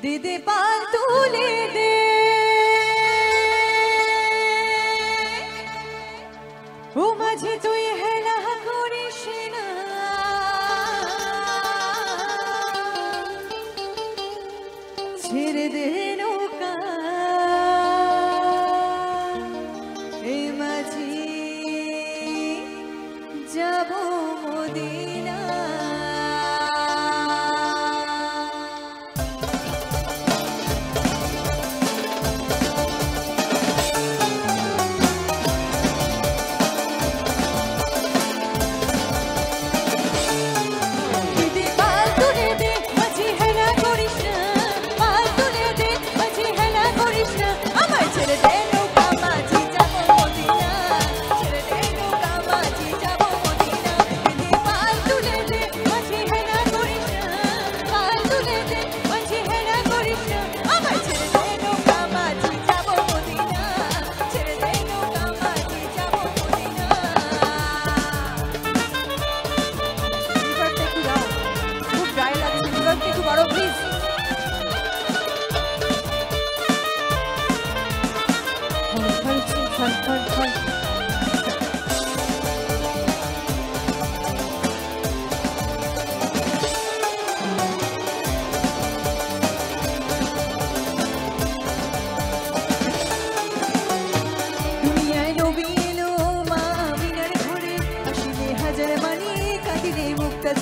दे दे पाल तुले दे ओ माझे तुई हेला करिस ना ছেড়ে দে নৌকা এই মাঝি যাব মদিনা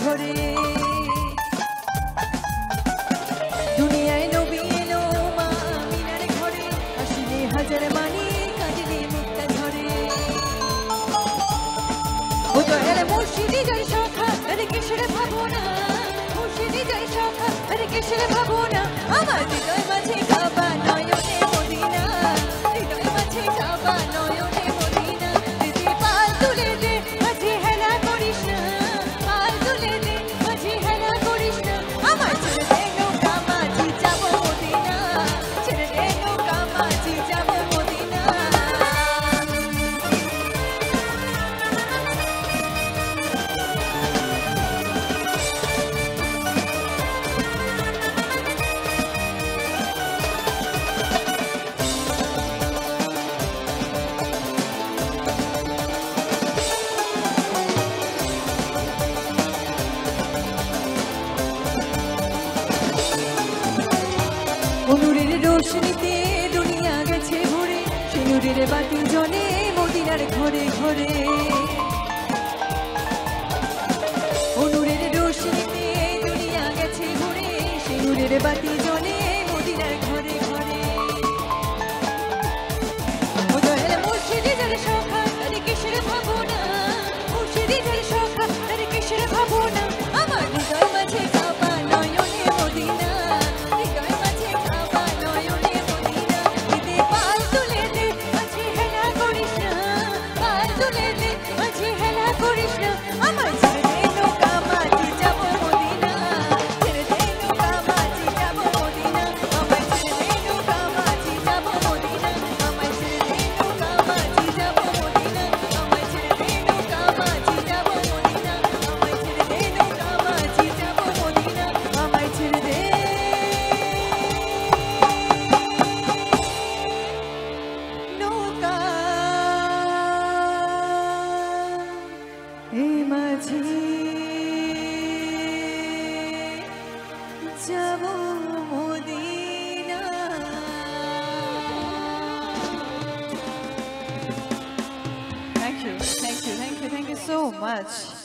झरे दुनियाय नबी एलो मा आमिनार घरे आसिले हाजार मानी कादिले मुक्ता झरे ओ दयाल मुर्शिदी जय शाखा अरे किसेर भावना मुर्शिदी जय शाखा अरे किसेर भावना आमार हृदय माझे काबा नयने मदिना हृदय माझे काबा नयने मदिना दिदी पाल तुले दे माझे हेला करिस ना नूरेर रोशनीते दुनिया गेছে ভরে সেই নূরের বাতি জ্বলে মদিনার ঘরে ঘরে ও নূরের রোশনীতে দুনিয়া গেছে ভরে সেই নূরের বাতি জ্বলে মদিনার ঘরে ঘরে ও দয়াল মুর্শিদি যার শাখা আরে কিসের ভাবনা মুর্শিদি যার শাখা আরে কিসের ভাবনা আমার হৃদয় মাঝে কাবা নয়নে Medina Thank you so much.